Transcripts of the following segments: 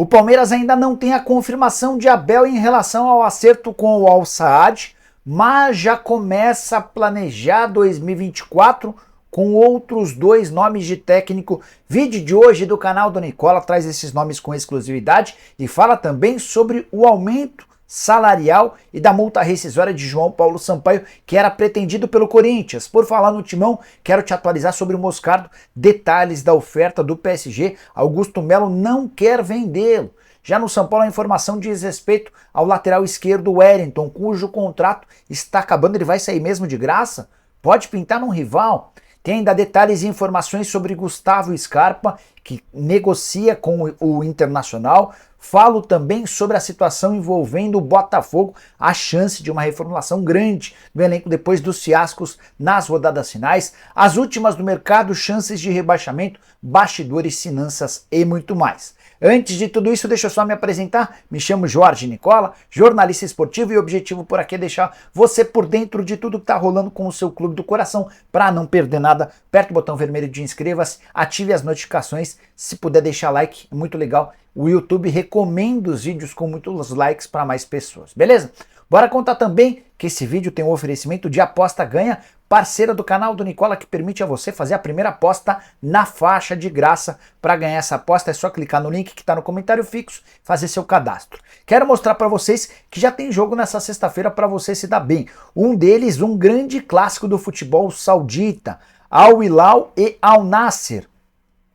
O Palmeiras ainda não tem a confirmação de Abel em relação ao acerto com o Al Saad, mas já começa a planejar 2024 com outros dois nomes de técnico. Vídeo de hoje do canal do Nicola traz esses nomes com exclusividade e fala também sobre o aumento salarial e da multa rescisória de João Paulo Sampaio, que era pretendido pelo Corinthians. Por falar no Timão, quero te atualizar sobre o Moscardo, detalhes da oferta do PSG. Augusto Melo não quer vendê-lo. Já no São Paulo, a informação diz respeito ao lateral esquerdo Wellington, cujo contrato está acabando. Ele vai sair mesmo de graça? Pode pintar num rival? Tem ainda detalhes e informações sobre Gustavo Scarpa, que negocia com o Internacional. Falo também sobre a situação envolvendo o Botafogo, a chance de uma reformulação grande no elenco depois dos fiascos nas rodadas finais, as últimas do mercado, chances de rebaixamento, bastidores, finanças e muito mais. Antes de tudo isso, deixa eu só me apresentar. Me chamo Jorge Nicola, jornalista esportivo, e o objetivo por aqui é deixar você por dentro de tudo que está rolando com o seu clube do coração. Para não perder nada, aperta o botão vermelho de inscreva-se, ative as notificações, se puder deixar like, é muito legal. O YouTube recomenda os vídeos com muitos likes para mais pessoas, beleza? Bora contar também que esse vídeo tem um oferecimento de Aposta Ganha, parceira do canal do Nicola, que permite a você fazer a primeira aposta na faixa de graça. Para ganhar essa aposta é só clicar no link que está no comentário fixo, fazer seu cadastro. Quero mostrar para vocês que já tem jogo nessa sexta-feira para você se dar bem. Um deles, um grande clássico do futebol saudita, Al Hilal e Al Nassr.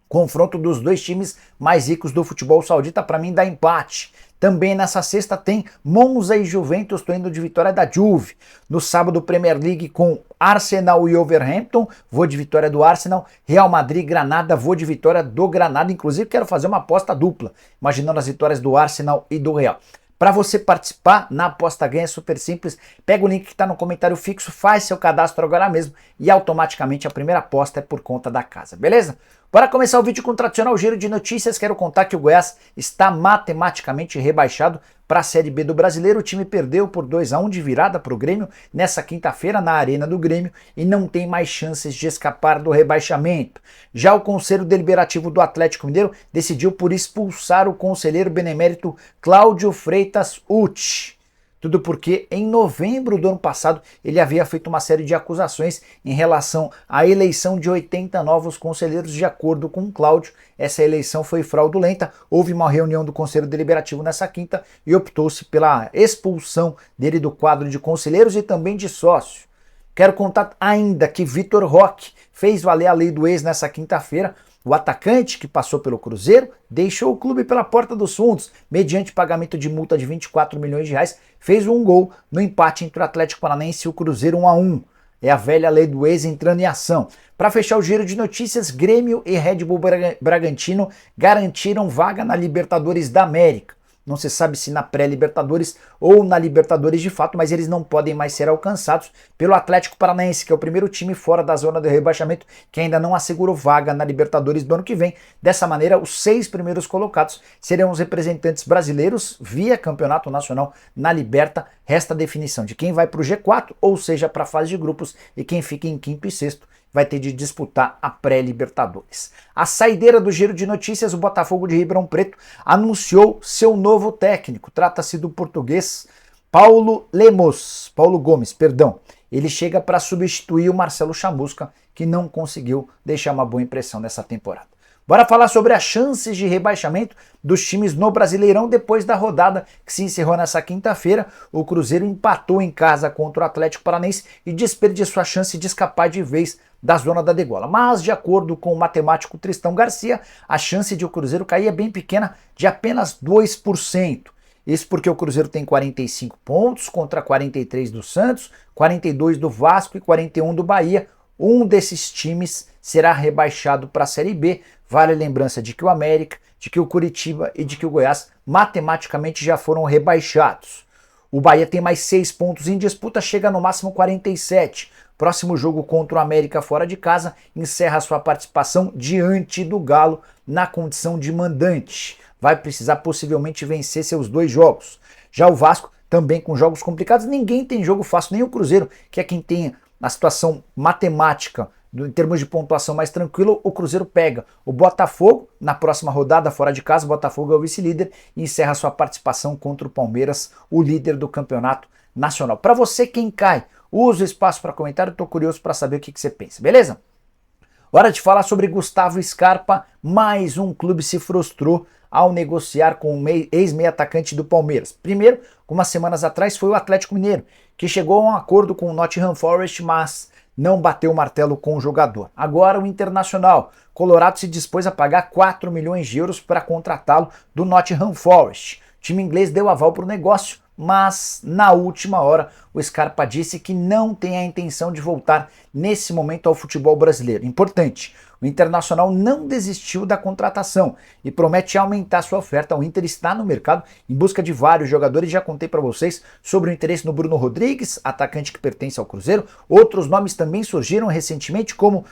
Confronto dos dois times mais ricos do futebol saudita, para mim dá empate. Também nessa sexta tem Monza e Juventus, estou indo de vitória da Juve. No sábado, Premier League com Arsenal e Wolverhampton, vou de vitória do Arsenal. Real Madrid e Granada, vou de vitória do Granada. Inclusive quero fazer uma aposta dupla, imaginando as vitórias do Arsenal e do Real. Para você participar na Aposta Ganha é super simples, pega o link que está no comentário fixo, faz seu cadastro agora mesmo e automaticamente a primeira aposta é por conta da casa, beleza? Bora começar o vídeo com o tradicional giro de notícias. Quero contar que o Goiás está matematicamente rebaixado para a Série B do Brasileiro. O time perdeu por 2-1 de virada para o Grêmio nessa quinta-feira na Arena do Grêmio e não tem mais chances de escapar do rebaixamento. Já o Conselho Deliberativo do Atlético Mineiro decidiu por expulsar o conselheiro benemérito Cláudio Freitas Uti. Tudo porque em novembro do ano passado ele havia feito uma série de acusações em relação à eleição de 80 novos conselheiros. De acordo com Cláudio, essa eleição foi fraudulenta. Houve uma reunião do Conselho Deliberativo nessa quinta e optou-se pela expulsão dele do quadro de conselheiros e também de sócio. Quero contar ainda que Vitor Roque fez valer a lei do ex nessa quinta-feira. O atacante, que passou pelo Cruzeiro, deixou o clube pela porta dos fundos, mediante pagamento de multa de 24 milhões de reais, fez um gol no empate entre o Atlético Paranaense e o Cruzeiro 1-1. É a velha lei do ex entrando em ação. Para fechar o giro de notícias, Grêmio e Red Bull Bragantino garantiram vaga na Libertadores da América. Não se sabe se na pré-Libertadores ou na Libertadores de fato, mas eles não podem mais ser alcançados pelo Atlético Paranaense, que é o primeiro time fora da zona de rebaixamento que ainda não assegurou vaga na Libertadores do ano que vem. Dessa maneira, os 6 primeiros colocados serão os representantes brasileiros via campeonato nacional na Liberta. Resta a definição de quem vai para o G4, ou seja, para a fase de grupos, e quem fica em quinto e sexto vai ter de disputar a pré-Libertadores. A saideira do giro de notícias, o Botafogo de Ribeirão Preto anunciou seu novo técnico. Trata-se do português Paulo Gomes, perdão. Ele chega para substituir o Marcelo Chamusca, que não conseguiu deixar uma boa impressão nessa temporada. Bora falar sobre as chances de rebaixamento dos times no Brasileirão depois da rodada que se encerrou nessa quinta-feira. O Cruzeiro empatou em casa contra o Atlético Paranaense e desperdiçou a chance de escapar de vez da zona da degola. Mas, de acordo com o matemático Tristão Garcia, a chance de o Cruzeiro cair é bem pequena, de apenas 2%. Isso porque o Cruzeiro tem 45 pontos contra 43 do Santos, 42 do Vasco e 41 do Bahia. Um desses times será rebaixado para a Série B. Vale a lembrança de que o América, de que o Curitiba e de que o Goiás matematicamente já foram rebaixados. O Bahia tem mais 6 pontos em disputa, chega no máximo 47. Próximo jogo contra o América fora de casa, encerra sua participação diante do Galo na condição de mandante. Vai precisar possivelmente vencer seus 2 jogos. Já o Vasco, também com jogos complicados, ninguém tem jogo fácil, nem o Cruzeiro, que é quem tem a situação matemática em termos de pontuação mais tranquilo, o Cruzeiro pega o Botafogo na próxima rodada fora de casa. O Botafogo é o vice-líder e encerra sua participação contra o Palmeiras, o líder do campeonato nacional. Para você, quem cai, usa o espaço para comentário, estou curioso para saber o que você pensa, beleza? Hora de falar sobre Gustavo Scarpa. Mais um clube se frustrou ao negociar com o ex-meio atacante do Palmeiras. Primeiro, algumas semanas atrás, foi o Atlético Mineiro, que chegou a um acordo com o Nottingham Forest, mas não bateu o martelo com o jogador. Agora o Internacional. Colorado se dispôs a pagar 4 milhões de euros para contratá-lo do Nottingham Forest. O time inglês deu aval para o negócio, mas na última hora o Scarpa disse que não tem a intenção de voltar nesse momento ao futebol brasileiro. Importante, o Internacional não desistiu da contratação e promete aumentar sua oferta. O Inter está no mercado em busca de vários jogadores. Já contei para vocês sobre o interesse no Bruno Rodrigues, atacante que pertence ao Cruzeiro. Outros nomes também surgiram recentemente, como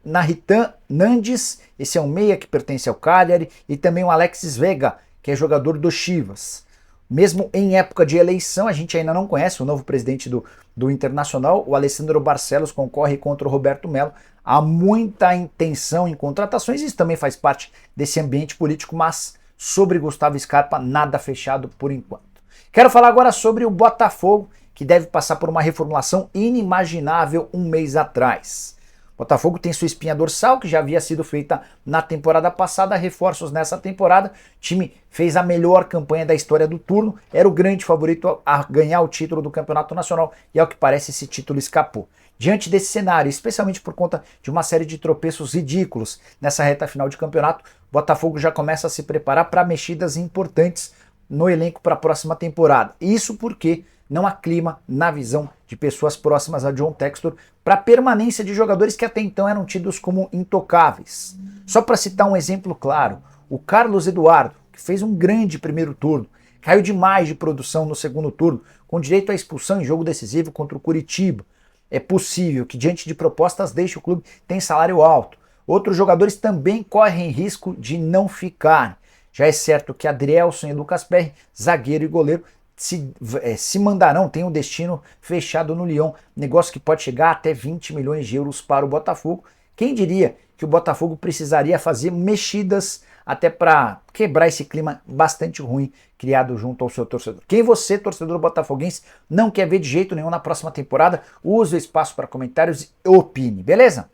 Naritan Nandes, esse é um meia que pertence ao Cagliari, e também o Alexis Vega, que é jogador do Chivas. Mesmo em época de eleição, a gente ainda não conhece o novo presidente do Internacional. O Alessandro Barcelos concorre contra o Roberto Melo. Há muita intenção em contratações, isso também faz parte desse ambiente político, mas sobre Gustavo Scarpa, nada fechado por enquanto. Quero falar agora sobre o Botafogo, que deve passar por uma reformulação inimaginável um mês atrás. Botafogo tem sua espinha dorsal, que já havia sido feita na temporada passada, reforços nessa temporada. O time fez a melhor campanha da história do turno, era o grande favorito a ganhar o título do Campeonato Nacional e, ao que parece, esse título escapou. Diante desse cenário, especialmente por conta de uma série de tropeços ridículos nessa reta final de campeonato, Botafogo já começa a se preparar para mexidas importantes no elenco para a próxima temporada. Isso porque não há clima na visão de pessoas próximas a John Textor para a permanência de jogadores que até então eram tidos como intocáveis. Só para citar um exemplo claro, o Carlos Eduardo, que fez um grande primeiro turno, caiu demais de produção no segundo turno, com direito à expulsão em jogo decisivo contra o Curitiba. É possível que, diante de propostas, deixe o clube, tem salário alto. Outros jogadores também correm risco de não ficar. Já é certo que Adrielson e Lucas Perry, zagueiro e goleiro, se mandarão, tem um destino fechado no Lyon, negócio que pode chegar até 20 milhões de euros para o Botafogo. Quem diria que o Botafogo precisaria fazer mexidas até para quebrar esse clima bastante ruim criado junto ao seu torcedor. Quem você, torcedor botafoguense, não quer ver de jeito nenhum na próxima temporada, use o espaço para comentários e opine, beleza?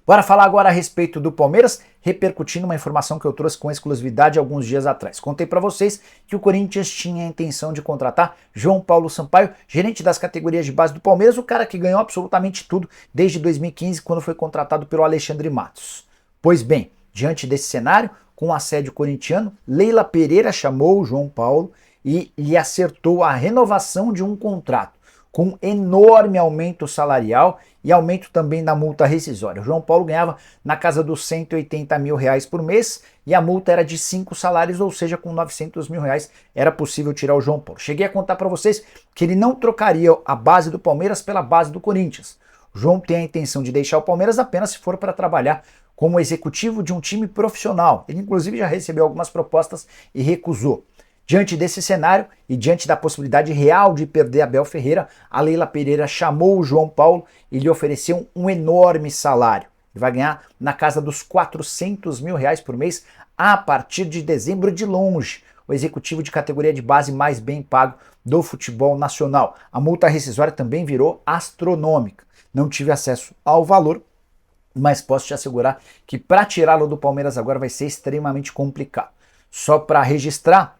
Bora falar agora a respeito do Palmeiras, repercutindo uma informação que eu trouxe com exclusividade alguns dias atrás. Contei para vocês que o Corinthians tinha a intenção de contratar João Paulo Sampaio, gerente das categorias de base do Palmeiras, o cara que ganhou absolutamente tudo desde 2015, quando foi contratado pelo Alexandre Matos. Pois bem, diante desse cenário, com o assédio corintiano, Leila Pereira chamou o João Paulo e lhe acertou a renovação de um contrato, com enorme aumento salarial e aumento também da multa rescisória. O João Paulo ganhava na casa dos 180 mil reais por mês e a multa era de 5 salários, ou seja, com 900 mil reais era possível tirar o João Paulo. Cheguei a contar para vocês que ele não trocaria a base do Palmeiras pela base do Corinthians. O João tem a intenção de deixar o Palmeiras apenas se for para trabalhar como executivo de um time profissional. Ele inclusive já recebeu algumas propostas e recusou. Diante desse cenário e diante da possibilidade real de perder Abel Ferreira, a Leila Pereira chamou o João Paulo e lhe ofereceu um enorme salário. Ele vai ganhar na casa dos 400 mil reais por mês a partir de dezembro, de longe, o executivo de categoria de base mais bem pago do futebol nacional. A multa rescisória também virou astronômica. Não tive acesso ao valor, mas posso te assegurar que para tirá-lo do Palmeiras agora vai ser extremamente complicado. Só para registrar,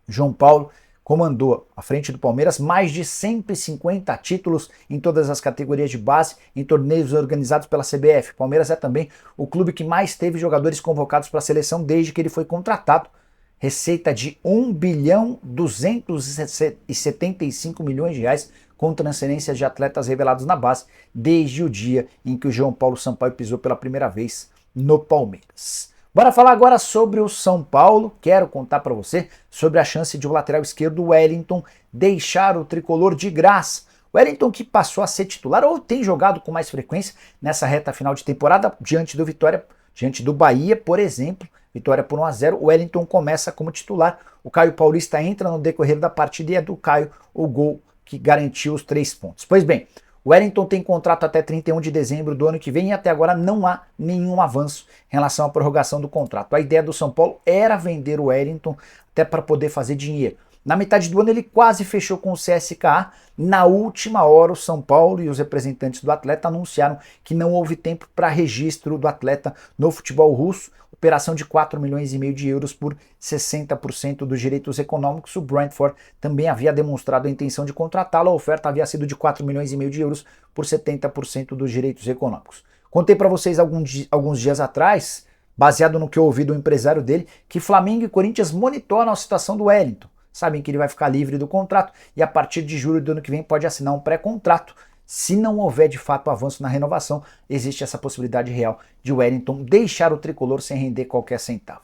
João Paulo comandou à frente do Palmeiras mais de 150 títulos em todas as categorias de base em torneios organizados pela CBF. O Palmeiras é também o clube que mais teve jogadores convocados para a seleção desde que ele foi contratado. Receita de 1 bilhão 275 milhões de reais com transferências de atletas revelados na base desde o dia em que o João Paulo Sampaio pisou pela primeira vez no Palmeiras. Bora falar agora sobre o São Paulo. Quero contar para você sobre a chance de o lateral esquerdo Wellington deixar o tricolor de graça. Wellington, que passou a ser titular ou tem jogado com mais frequência nessa reta final de temporada diante do Vitória, diante do Bahia, por exemplo. Vitória por 1-0, o Wellington começa como titular. O Caio Paulista entra no decorrer da partida e é do Caio o gol que garantiu os 3 pontos. Pois bem, O Wellington tem contrato até 31 de dezembro do ano que vem e até agora não há nenhum avanço em relação à prorrogação do contrato. A ideia do São Paulo era vender o Wellington até para poder fazer dinheiro. Na metade do ano ele quase fechou com o CSKA. Na última hora o São Paulo e os representantes do atleta anunciaram que não houve tempo para registro do atleta no futebol russo. Operação de 4 milhões e meio de euros por 60% dos direitos econômicos. O Brentford também havia demonstrado a intenção de contratá-lo. A oferta havia sido de 4 milhões e meio de euros por 70% dos direitos econômicos. Contei para vocês alguns dias atrás, baseado no que eu ouvi do empresário dele, que Flamengo e Corinthians monitoram a situação do Wellington. Sabem que ele vai ficar livre do contrato e a partir de julho do ano que vem pode assinar um pré-contrato. Se não houver de fato avanço na renovação, existe essa possibilidade real de Wellington deixar o tricolor sem render qualquer centavo.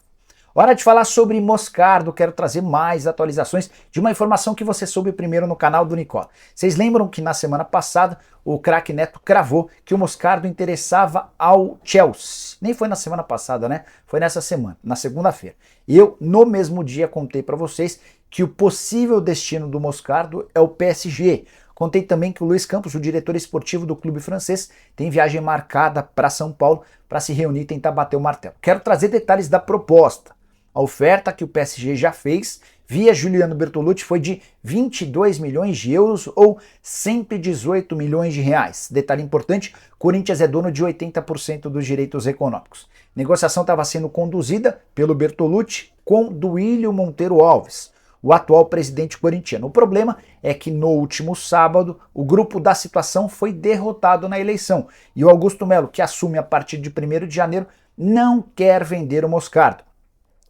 Hora de falar sobre Moscardo, quero trazer mais atualizações de uma informação que você soube primeiro no canal do Nicola. Vocês lembram que na semana passada o craque Neto cravou que o Moscardo interessava ao Chelsea. Nem foi na semana passada, né? Foi nessa semana, na segunda-feira. E eu, no mesmo dia, contei para vocês que o possível destino do Moscardo é o PSG. Contei também que o Luiz Campos, o diretor esportivo do clube francês, tem viagem marcada para São Paulo para se reunir e tentar bater o martelo. Quero trazer detalhes da proposta. A oferta que o PSG já fez via Juliano Bertolucci foi de 22 milhões de euros ou 118 milhões de reais. Detalhe importante, Corinthians é dono de 80% dos direitos econômicos. A negociação estava sendo conduzida pelo Bertolucci com Duílio Monteiro Alves, o atual presidente corintiano. O problema é que no último sábado o grupo da situação foi derrotado na eleição e o Augusto Melo, que assume a partir de 1º de janeiro, não quer vender o Moscardo.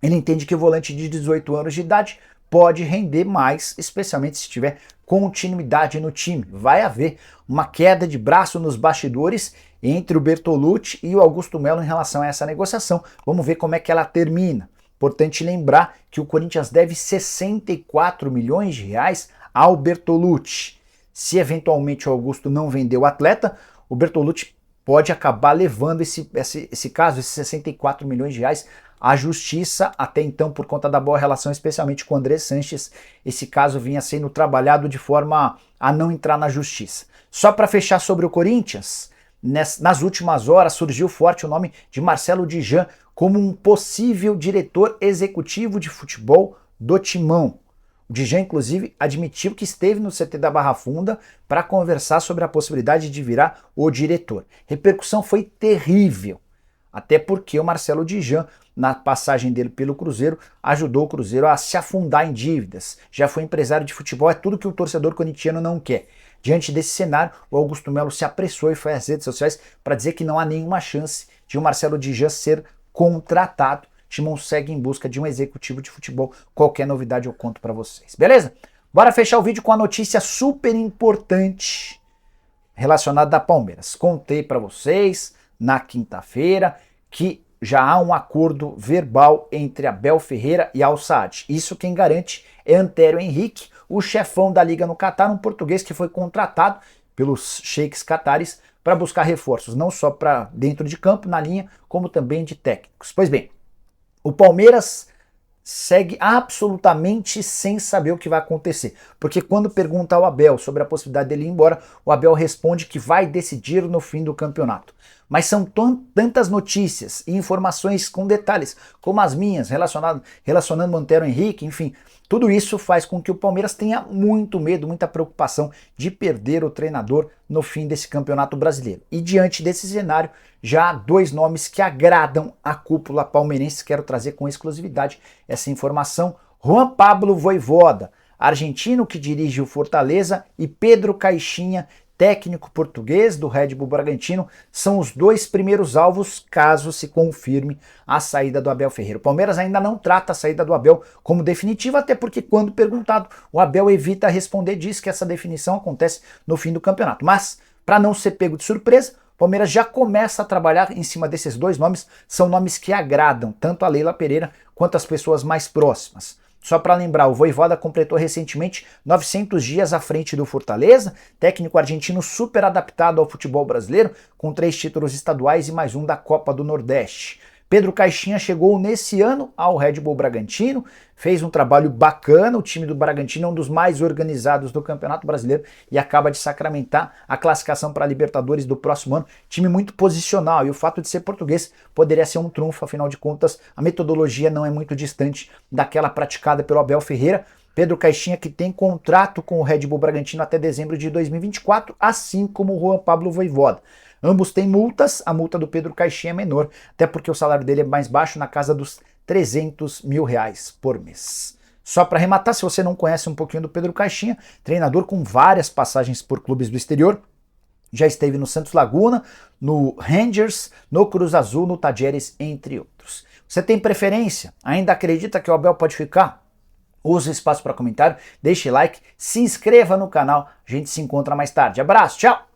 Ele entende que o volante de 18 anos de idade pode render mais, especialmente se tiver continuidade no time. Vai haver uma queda de braço nos bastidores entre o Bertolucci e o Augusto Melo em relação a essa negociação. Vamos ver como é que ela termina. Importante lembrar que o Corinthians deve 64 milhões de reais ao Bertolucci. Se eventualmente o Augusto não vender o atleta, o Bertolucci pode acabar levando esse caso, esses 64 milhões de reais, à justiça. Até então, por conta da boa relação, especialmente com o André Sanches, esse caso vinha sendo trabalhado de forma a não entrar na justiça. Só para fechar sobre o Corinthians, nas últimas horas surgiu forte o nome de Marcelo Dijan como um possível diretor executivo de futebol do Timão. O Dijan, inclusive, admitiu que esteve no CT da Barra Funda para conversar sobre a possibilidade de virar o diretor. A repercussão foi terrível, até porque o Marcelo Dijan, na passagem dele pelo Cruzeiro, ajudou o Cruzeiro a se afundar em dívidas. Já foi empresário de futebol, é tudo que o torcedor corintiano não quer. Diante desse cenário, o Augusto Melo se apressou e foi às redes sociais para dizer que não há nenhuma chance de o Marcelo Dijan ser contratado. Timão segue em busca de um executivo de futebol. Qualquer novidade eu conto para vocês, beleza? Bora fechar o vídeo com a notícia super importante relacionada a Palmeiras. Contei para vocês na quinta-feira que já há um acordo verbal entre Abel Ferreira e Al Saad. Isso quem garante é Antério Henrique, o chefão da liga no Catar, um português que foi contratado pelos sheiks catares para buscar reforços, não só para dentro de campo, na linha, como também de técnicos. Pois bem, o Palmeiras segue absolutamente sem saber o que vai acontecer, porque quando pergunta ao Abel sobre a possibilidade dele ir embora, o Abel responde que vai decidir no fim do campeonato. Mas são tantas notícias e informações com detalhes, como as minhas, relacionando Antero Henrique, enfim, tudo isso faz com que o Palmeiras tenha muito medo, muita preocupação de perder o treinador no fim desse campeonato brasileiro. E diante desse cenário, já há dois nomes que agradam a cúpula palmeirense. Quero trazer com exclusividade essa informação. Juan Pablo Vojvoda, argentino que dirige o Fortaleza, e Pedro Caixinha, técnico português do Red Bull Bragantino, são os dois primeiros alvos caso se confirme a saída do Abel Ferreira. O Palmeiras ainda não trata a saída do Abel como definitiva, até porque quando perguntado, o Abel evita responder, diz que essa definição acontece no fim do campeonato. Mas, para não ser pego de surpresa, o Palmeiras já começa a trabalhar em cima desses dois nomes. São nomes que agradam tanto a Leila Pereira quanto as pessoas mais próximas. Só para lembrar, o Vojvoda completou recentemente 900 dias à frente do Fortaleza, técnico argentino super adaptado ao futebol brasileiro, com 3 títulos estaduais e mais um da Copa do Nordeste. Pedro Caixinha chegou nesse ano ao Red Bull Bragantino, fez um trabalho bacana, o time do Bragantino é um dos mais organizados do Campeonato Brasileiro e acaba de sacramentar a classificação para a Libertadores do próximo ano. Time muito posicional e o fato de ser português poderia ser um trunfo, afinal de contas a metodologia não é muito distante daquela praticada pelo Abel Ferreira. Pedro Caixinha que tem contrato com o Red Bull Bragantino até dezembro de 2024, assim como o Juan Pablo Vojvoda. Ambos têm multas, a multa do Pedro Caixinha é menor, até porque o salário dele é mais baixo, na casa dos R$300 mil por mês. Só para arrematar, se você não conhece um pouquinho do Pedro Caixinha, treinador com várias passagens por clubes do exterior, já esteve no Santos Laguna, no Rangers, no Cruz Azul, no Tajeres, entre outros. Você tem preferência? Ainda acredita que o Abel pode ficar? Use o espaço para comentário, deixe like, se inscreva no canal, a gente se encontra mais tarde. Abraço, tchau!